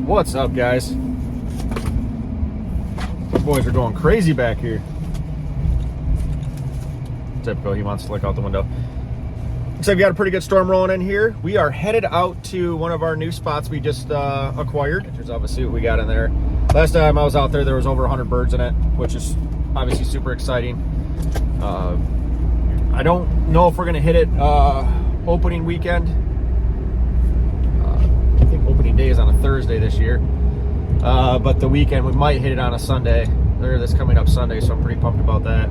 What's up, guys? The boys are going crazy back here. Typical, he wants to look out the window. Looks like we got a pretty good storm rolling in here. We are headed out to one of our new spots we just acquired. Pictures obviously what we got in there. Last time I was out there, there was over 100 birds in it, which is obviously super exciting. I don't know if we're gonna hit it opening weekend. I think opening day is on a Thursday this year. But the weekend, we might hit it on a Sunday, or this coming up Sunday, so I'm pretty pumped about that.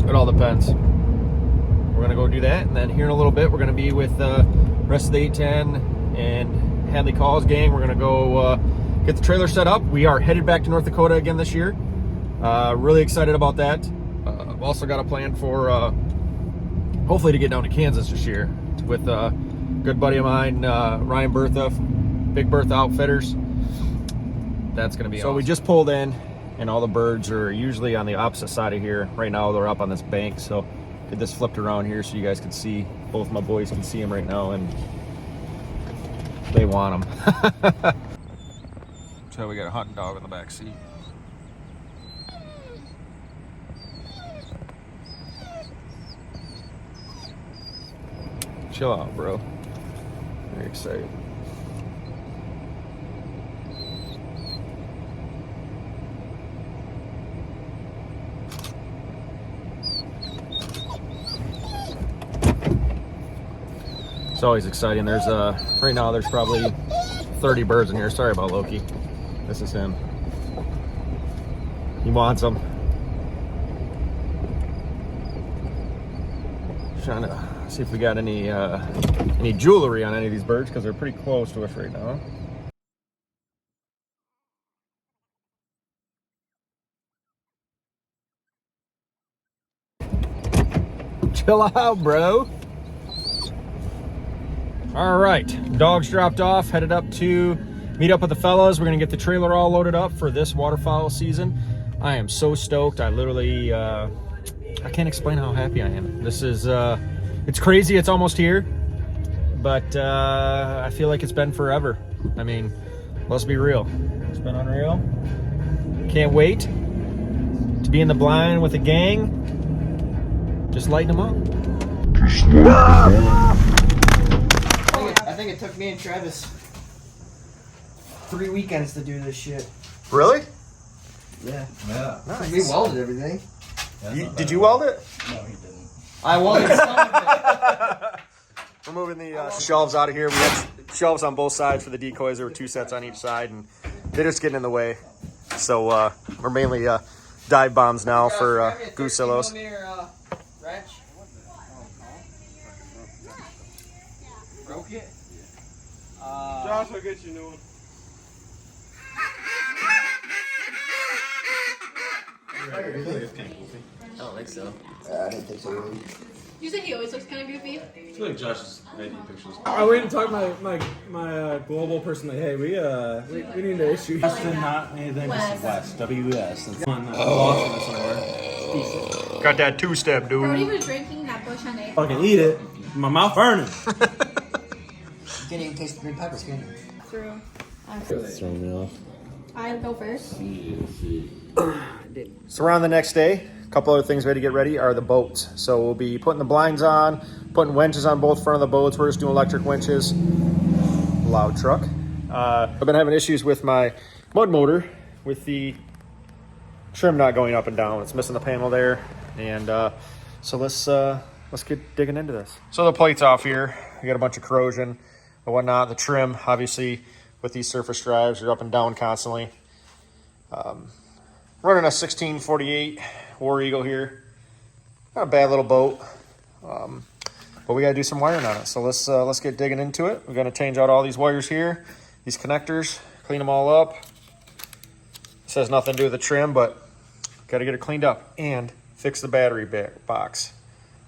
It all depends. We're gonna go do that, and then here in a little bit, we're gonna be with the rest of the 810 and Hadley Calls gang. We're gonna go get the trailer set up. We are headed back to North Dakota again this year. Really excited about that. I've also got a plan for hopefully to get down to Kansas this year with a good buddy of mine, Ryan Bertha, Big Bertha Outfitters. That's gonna be awesome. So we just pulled in, and all the birds are usually on the opposite side of here. Right now they're up on this bank, so get this flipped around here so you guys can see. Both my boys can see them right now, and they want them. So we got a hunting dog in the back seat. Chill out, bro. Very excited. It's always exciting. There's right now there's probably 30 birds in here. Sorry about Loki. This is him. He wants them. Trying to see if we got any jewelry on any of these birds, because they're pretty close to us right now. Chill out, bro. All right, dogs dropped off, headed up to meet up with the fellas. We're gonna get the trailer all loaded up for this waterfowl season. I am so stoked. I literally, I can't explain how happy I am. This is, it's crazy. It's almost here, but I feel like it's been forever. I mean, let's be real. It's been unreal. Can't wait to be in the blind with a gang. Just lighten them up. Just lighten them up. I think it took me and Travis 3 weekends to do this shit. Really? Yeah. Nice. We welded everything. Did you weld it? No, he didn't. I welded some of it. We're moving the shelves out of here. We had shelves on both sides for the decoys. There were 2 sets on each side, and they're just getting in the way. So we're mainly dive bombs now for goose sillos. Broke it? Josh, I'll get you a new one. I don't think so. I didn't think so. You said he always looks kind of goofy. I feel like Josh is making pictures. I went and talked to my global person, like, hey, we need to issue. Weston, not anything. West. W-S. That's one. Got that 2-step, dude. Brody was drinking that bush on it. Fucking eat it. My mouth burning. You can't even taste the green peppers, can you? True. It's throwing me off. I'll go first. So we're on the next day. A couple other things we had to get ready are the boats. So we'll be putting the blinds on, putting winches on both front of the boats. We're just doing electric winches. Loud truck. I've been having issues with my mud motor with the trim not going up and down. It's missing the panel there. And so let's get digging into this. So the plate's off here. We got a bunch of corrosion and whatnot. The trim, obviously, with these surface drives, are up and down constantly. Running a 1648 War Eagle here. Not a bad little boat, but we gotta do some wiring on it. So let's get digging into it. We're gonna change out all these wires here, these connectors, clean them all up. This has nothing to do with the trim, but gotta get it cleaned up and fix the battery box.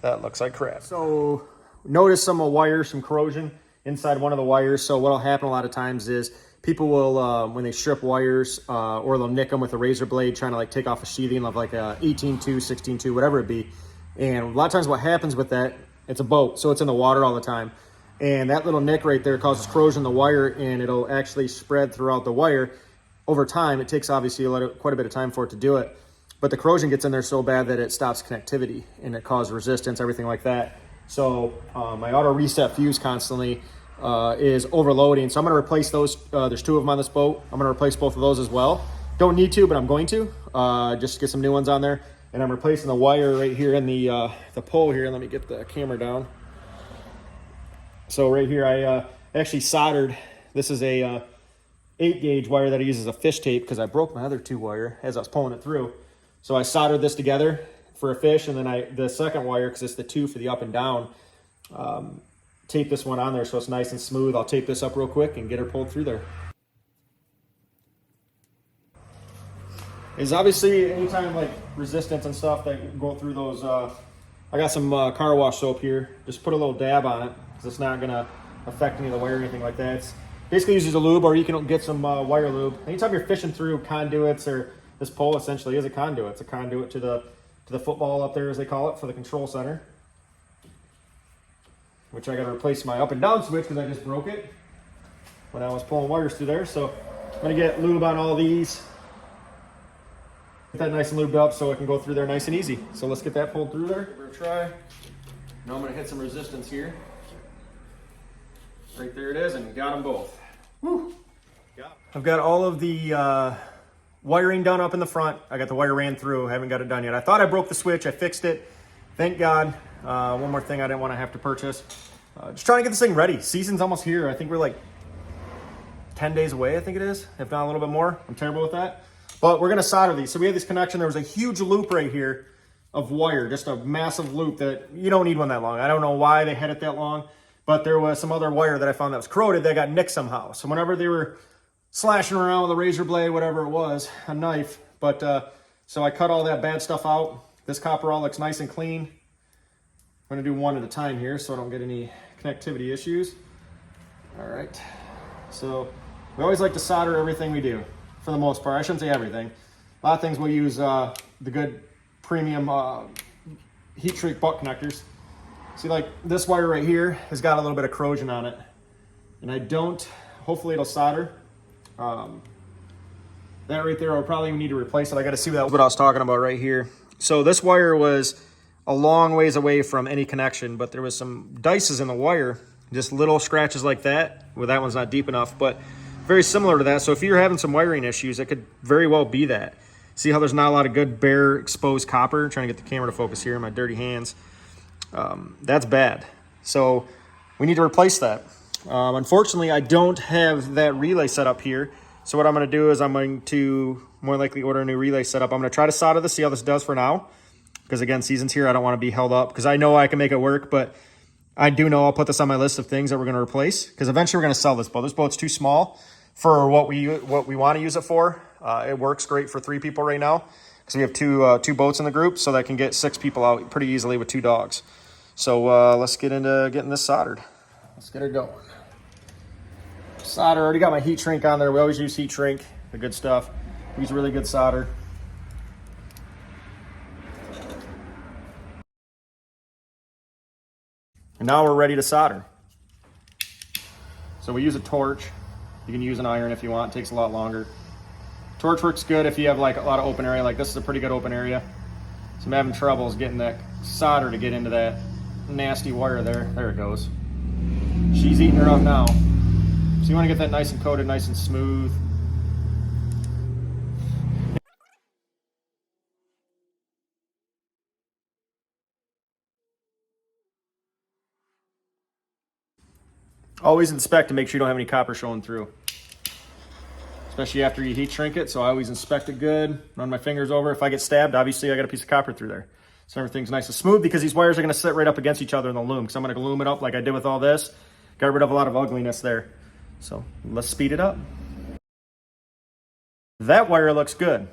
That looks like crap. So notice some wires, some corrosion inside one of the wires. So what'll happen a lot of times is people will, when they strip wires, or they'll nick them with a razor blade, trying to like take off a sheathing of like a 18-2, 16-2, whatever it be. And a lot of times what happens with that, it's a boat, so it's in the water all the time. And that little nick right there causes corrosion in the wire, and it'll actually spread throughout the wire. Over time, it takes obviously quite a bit of time for it to do it, but the corrosion gets in there so bad that it stops connectivity and it causes resistance, everything like that. So my auto reset fuse constantly is overloading. So I'm gonna replace those. There's 2 of them on this boat. I'm gonna replace both of those as well. Don't need to, but I'm going to, just get some new ones on there. And I'm replacing the wire right here in the pole here. Let me get the camera down. So right here, I actually soldered, this is a 8-gauge wire that I use as a fish tape because I broke my other 2 wire as I was pulling it through. So I soldered this together for a fish, and then the second wire, because it's the 2 for the up and down, tape this one on there so it's nice and smooth. I'll tape this up real quick and get her pulled through there. Is obviously anytime like resistance and stuff that go through those, I got some car wash soap here. Just put a little dab on it because it's not gonna affect any of the wire or anything like that. It's basically uses a lube, or you can get some wire lube. Anytime you're fishing through conduits, or this pole essentially is a conduit. It's a conduit to the football up there, as they call it, for the control center. Which I got to replace my up and down switch because I just broke it when I was pulling wires through there. So I'm gonna get lube on all these. Get that nice and lubed up so it can go through there nice and easy. So let's get that pulled through there. Give her a try. Now I'm gonna hit some resistance here. Right there it is, and got them both. Woo. I've got all of the wiring done up in the front. I got the wire ran through, haven't got it done yet. I thought I broke the switch, I fixed it. Thank God. One more thing I didn't want to have to purchase. Just trying to get this thing ready. Season's almost here. I think we're like 10 days away, I think it is, if not a little bit more. I'm terrible with that. But we're gonna solder these. So we have this connection. There was a huge loop right here of wire, just a massive loop that you don't need one that long. I don't know why they had it that long, but there was some other wire that I found that was corroded that got nicked somehow. So whenever they were slashing around with a razor blade, whatever it was, a knife. But so I cut all that bad stuff out. This copper all looks nice and clean. I'm gonna do one at a time here so I don't get any connectivity issues. All right, so we always like to solder everything we do, for the most part. I shouldn't say everything. A lot of things we'll use the good premium heat shrink butt connectors. See, like this wire right here has got a little bit of corrosion on it, and I don't, hopefully it'll solder. That right there, I'll probably need to replace it. I got to see what I was talking about right here. So this wire was a long ways away from any connection, but there was some dices in the wire, just little scratches like that. Well, that one's not deep enough, but very similar to that. So if you're having some wiring issues, it could very well be that. See how there's not a lot of good bare exposed copper? I'm trying to get the camera to focus here in my dirty hands. That's bad. So we need to replace that. Unfortunately, I don't have that relay set up here. So what I'm going to do is I'm going to more likely order a new relay setup. I'm going to try to solder this, see how this does for now. Because again, season's here. I don't want to be held up because I know I can make it work, but I do know I'll put this on my list of things that we're going to replace because eventually we're going to sell this boat. This boat's too small for what we want to use it for. It works great for 3 people right now because we have two boats in the group, so that can get 6 people out pretty easily with 2 dogs. So let's get into getting this soldered. Let's get her going. Solder, already got my heat shrink on there. We always use heat shrink, the good stuff. Use really good solder. And now we're ready to solder. So we use a torch. You can use an iron if you want, it takes a lot longer. Torch works good if you have like a lot of open area, like this is a pretty good open area. So I'm having troubles getting that solder to get into that nasty wire there. There it goes. She's eating her up now. So you want to get that nice and coated, nice and smooth. Always inspect to make sure you don't have any copper showing through. Especially after you heat shrink it, so I always inspect it good, run my fingers over. If I get stabbed, obviously I got a piece of copper through there. So everything's nice and smooth because these wires are gonna sit right up against each other in the loom. So I'm gonna loom it up like I did with all this. Got rid of a lot of ugliness there. So let's speed it up. That wire looks good.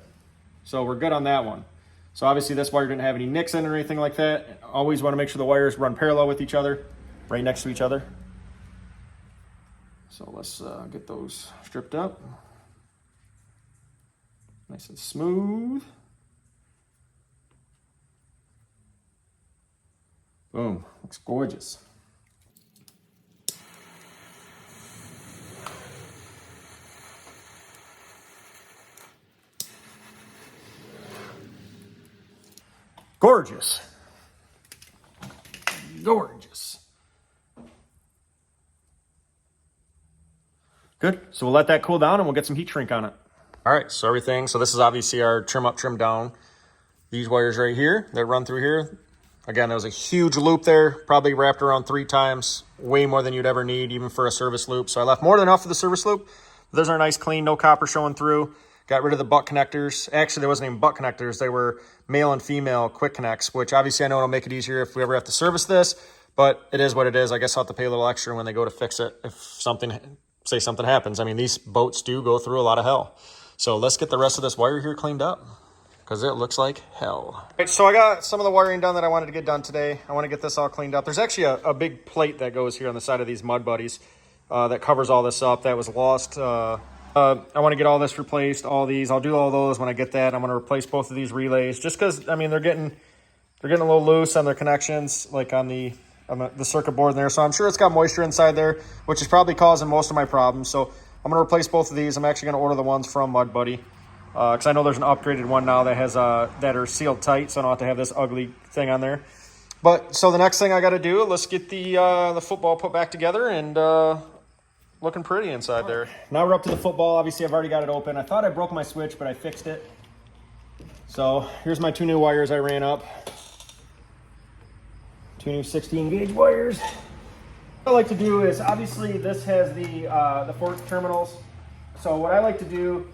So we're good on that one. So obviously this wire didn't have any nicks in it or anything like that. Always wanna make sure the wires run parallel with each other, right next to each other. So let's get those stripped up. Nice and smooth. Boom, looks gorgeous. Gorgeous. Gorgeous. Good. So we'll let that cool down and we'll get some heat shrink on it. All right, so everything. So this is obviously our trim up, trim down. These wires right here that run through here. Again, there was a huge loop there, probably wrapped around 3 times, way more than you'd ever need, even for a service loop. So I left more than enough for the service loop. Those are nice, clean, no copper showing through. Got rid of the butt connectors. Actually, there wasn't even butt connectors. They were male and female quick connects, which obviously I know it'll make it easier if we ever have to service this, but it is what it is. I guess I'll have to pay a little extra when they go to fix it if something happens. I mean, these boats do go through a lot of hell. So let's get the rest of this wire here cleaned up, because it looks like hell. All right, so I got some of the wiring done that I wanted to get done today. I want to get this all cleaned up. There's actually a big plate that goes here on the side of these mud buddies that covers all this up. That was lost. I want to get all this replaced, all these. I'll do all those when I get that. I'm going to replace both of these relays just because, I mean, they're getting a little loose on their connections, like on the circuit board there. So I'm sure it's got moisture inside there, which is probably causing most of my problems. So I'm going to replace both of these. I'm actually going to order the ones from Mud Buddy. Because I know there's an upgraded one now that has that are sealed tight, so I don't have to have this ugly thing on there. But so the next thing I got to do, let's get the football put back together and looking pretty inside there. Now we're up to the football. Obviously, I've already got it open. I thought I broke my switch, but I fixed it. So here's my 2 new wires I ran up. 2 new 16 gauge wires. What I like to do is, obviously, this has the fork terminals. So what I like to do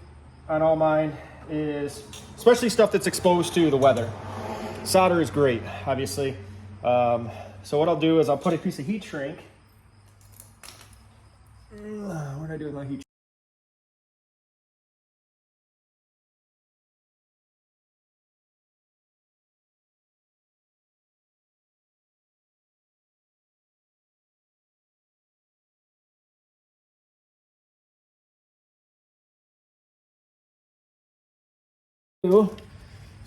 on all mine is, especially stuff that's exposed to the weather, solder is great, obviously. So what I'll do is I'll put a piece of heat shrink. What did I do with my heat shrink? So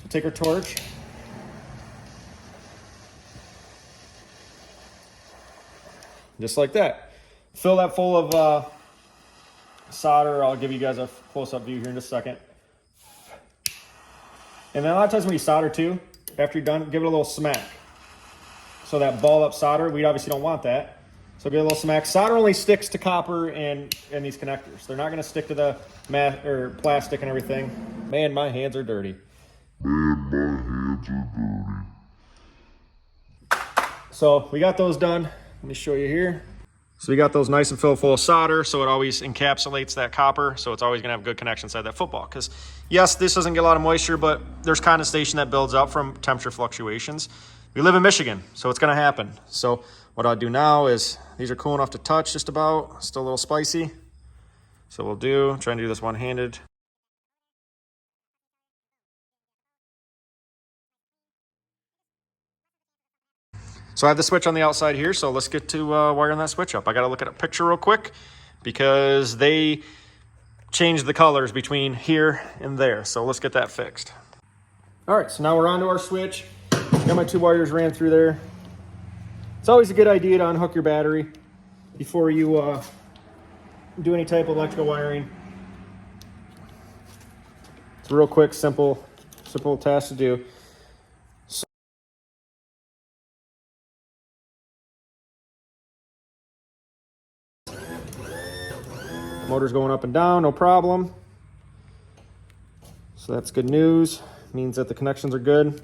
take our torch. Just like that. Fill that full of solder. I'll give you guys a close-up view here in just a second. And then a lot of times when you solder too, after you're done, give it a little smack. So that ball up solder, we obviously don't want that. So give it a little smack. Solder only sticks to copper and these connectors. They're not going to stick to the mat or plastic and everything. Man, my hands are dirty. So we got those done. Let me show you here. So we got those nice and filled full of solder, so it always encapsulates that copper, so it's always gonna have good connection inside that football. Because yes, this doesn't get a lot of moisture, but there's condensation that builds up from temperature fluctuations. We live in Michigan, so it's gonna happen. So what I'll do now is, these are cool enough to touch just about, still a little spicy. So we'll try and do this one-handed. So I have the switch on the outside here, so let's get to wiring that switch up. I got to look at a picture real quick because they changed the colors between here and there. So let's get that fixed. All right, so now we're on to our switch. Got my 2 wires ran through there. It's always a good idea to unhook your battery before you do any type of electrical wiring. It's a real quick, simple task to do. Motor's going up and down, no problem. So that's good news. Means that the connections are good.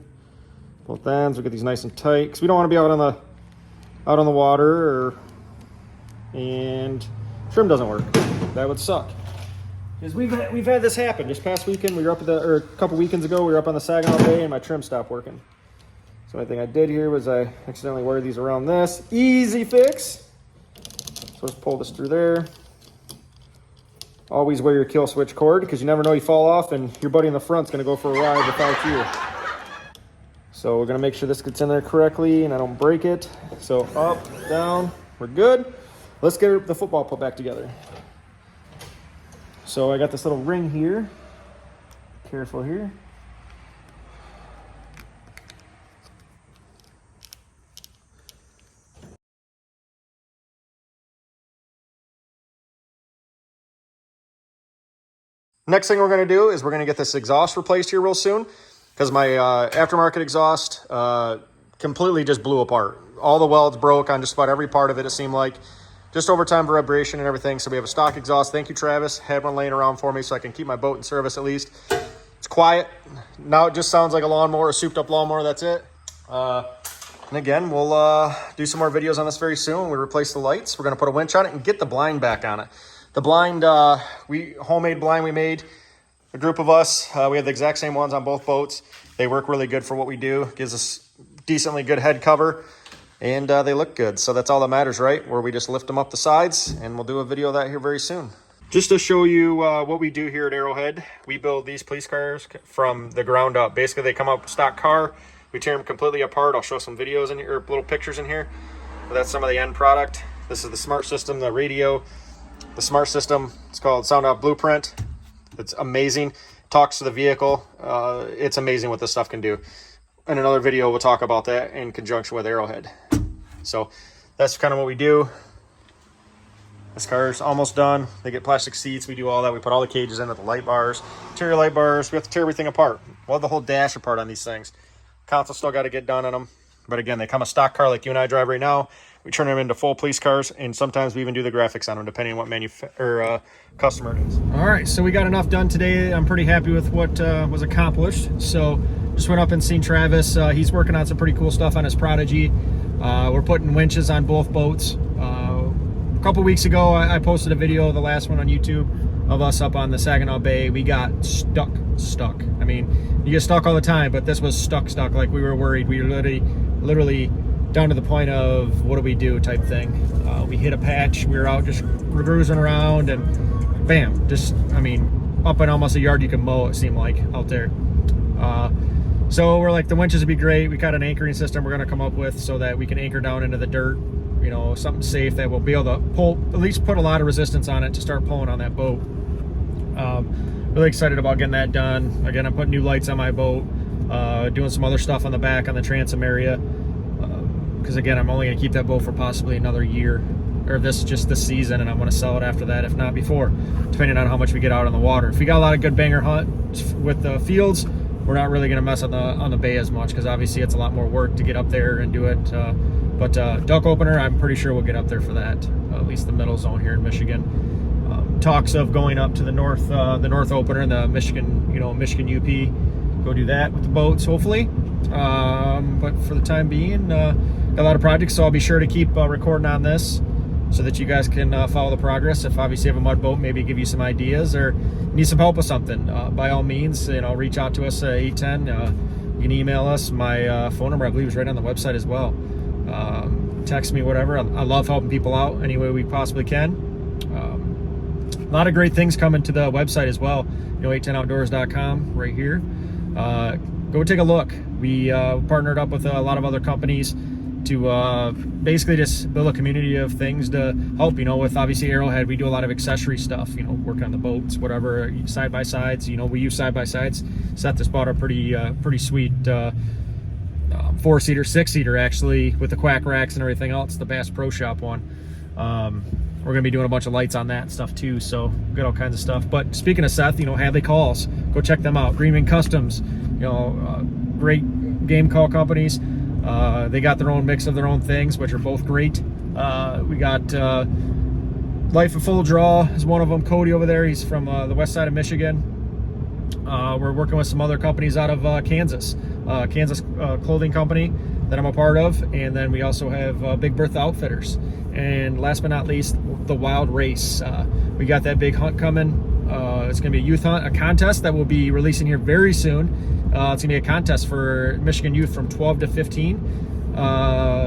Both ends, we get these nice and tight, because we don't want to be out on the water, and trim doesn't work. That would suck. Because we've had this happen. This past weekend, we were up a couple weekends ago, we were up on the Saginaw Bay, and my trim stopped working. So the thing I did here was I accidentally wired these around this. Easy fix. So let's pull this through there. Always wear your kill switch cord, because you never know, you fall off and your buddy in the front's going to go for a ride without you. So we're going to make sure this gets in there correctly and I don't break it. So up, down, we're good. Let's get the football put back together. So I got this little ring here. Careful here. Next thing we're going to do is we're going to get this exhaust replaced here real soon. because my aftermarket exhaust completely just blew apart. All the welds broke on just about every part of it, it seemed like. Just overtime vibration and everything. So we have a stock exhaust. Thank you, Travis. Had one laying around for me so I can keep my boat in service at least. It's quiet. Now it just sounds like a lawnmower, a souped up lawnmower. That's it. And again, we'll do some more videos on this very soon. We replace the lights. We're going to put a winch on it and get the blind back on it. The blind, homemade blind we made, a group of us. We have the exact same ones on both boats. They work really good for what we do. Gives us decently good head cover. And they look good. So that's all that matters, right? Where we just lift them up the sides. And we'll do a video of that here very soon. Just to show you what we do here at Arrowhead, we build these police cars from the ground up. Basically, they come up stock car. We tear them completely apart. I'll show some videos in here, or little pictures in here. But that's some of the end product. This is the smart system, the radio. The smart system, it's called Sound Out Blueprint. It's amazing. Talks to the vehicle. It's amazing what this stuff can do. In another video, we'll talk about that in conjunction with Arrowhead. So that's kind of what we do. This car's almost done. They get plastic seats. We do all that. We put all the cages in with the light bars, interior light bars. We have to tear everything apart. We'll have the whole dash apart on these things. Console still got to get done on them. But again, they come a stock car like you and I drive right now. We turn them into full police cars, and sometimes we even do the graphics on them, depending on what customer it is. All right, so we got enough done today. I'm pretty happy with what was accomplished. So just went up and seen Travis. He's working on some pretty cool stuff on his Prodigy. We're putting winches on both boats. A couple weeks ago, I posted a video, the last one on YouTube, of us up on the Saginaw Bay. We got stuck. I mean, you get stuck all the time, but this was stuck. Like we were worried. We were literally down to the point of what do we do type thing. We hit a patch. We were out just cruising around, and bam, just, I mean, up in almost a yard you can mow, it seemed like, out there. So we're like, the winches would be great. We got an anchoring system we're going to come up with so that we can anchor down into the dirt, you know, something safe that will be able to pull, at least put a lot of resistance on it to start pulling on that boat. Really excited about getting that done. Again, I'm putting new lights on my boat, doing some other stuff on the back on the transom area. Because again, I'm only going to keep that boat for possibly another year, or just this season, and I'm going to sell it after that, if not before, depending on how much we get out on the water. If we got a lot of good banger hunt with the fields, we're not really going to mess on the bay as much, because obviously it's a lot more work to get up there and do it. But duck opener, I'm pretty sure we'll get up there for that, at least the middle zone here in Michigan. Talks of going up to the north opener, the Michigan, Michigan UP, go do that with the boats, hopefully. But for the time being, got a lot of projects, so I'll be sure to keep recording on this so that you guys can follow the progress. If obviously you have a mud boat, maybe give you some ideas or need some help with something, by all means, reach out to us at 810. You can email us. My phone number, I believe, is right on the website as well. Text me, whatever. I love helping people out any way we possibly can. A lot of great things coming to the website as well. 810outdoors.com right here. Go take a look. We partnered up with a lot of other companies to basically just build a community of things to help. With obviously Arrowhead, we do a lot of accessory stuff. Work on the boats, whatever, side by sides. We use side by sides. Seth just bought a pretty sweet 4-seater, 6-seater actually, with the quack racks and everything else. The Bass Pro Shop one. We're going to be doing a bunch of lights on that stuff too, so got all kinds of stuff. But speaking of Seth, Hadley Calls, go check them out. Greenman Customs, great game call companies. They got their own mix of their own things, which are both great. We got Life of Full Draw is one of them. Cody over there, he's from the west side of Michigan. We're working with some other companies out of Kansas clothing company that I'm a part of, and then we also have Big Bertha Outfitters, and last but not least, the Wild Race. We got that big hunt coming. It's going to be a youth hunt, a contest that we'll be releasing here very soon. It's going to be a contest for Michigan youth from 12 to 15.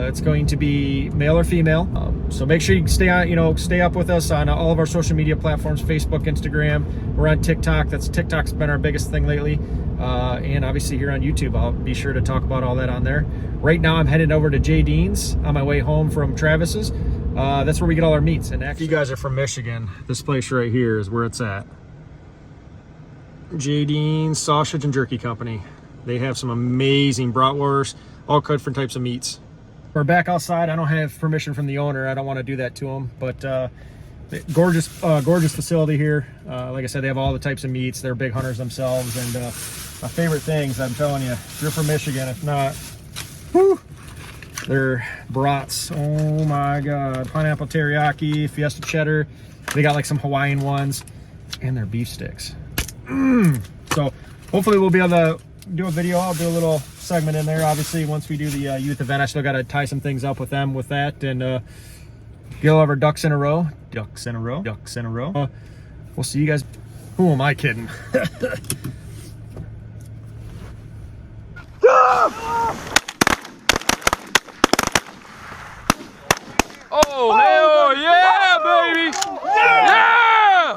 It's going to be male or female. So make sure you stay up with us on all of our social media platforms: Facebook, Instagram. We're on TikTok. TikTok's been our biggest thing lately. And obviously here on YouTube, I'll be sure to talk about all that on there. Right now I'm headed over to J. Dean's on my way home from Travis's. That's where we get all our meats. And actually, if you guys are from Michigan, this place right here is where it's at. J. Dean's Sausage and Jerky Company. They have some amazing bratwurst, all different types of meats. We're back outside. I don't have permission from the owner. I don't want to do that to him, but gorgeous facility here. Like I said, they have all the types of meats. They're big hunters themselves, and My favorite things, I'm telling you. If you're from Michigan, if not, whew, they're brats. Oh my God. Pineapple teriyaki, fiesta cheddar. They got like some Hawaiian ones, and their beef sticks. So hopefully we'll be able to do a video. I'll do a little segment in there. Obviously, once we do the youth event, I still got to tie some things up with them with that, and get all of our ducks in a row. Ducks in a row. Ducks in a row. We'll see you guys. Who am I kidding? Oh, hell yeah, baby!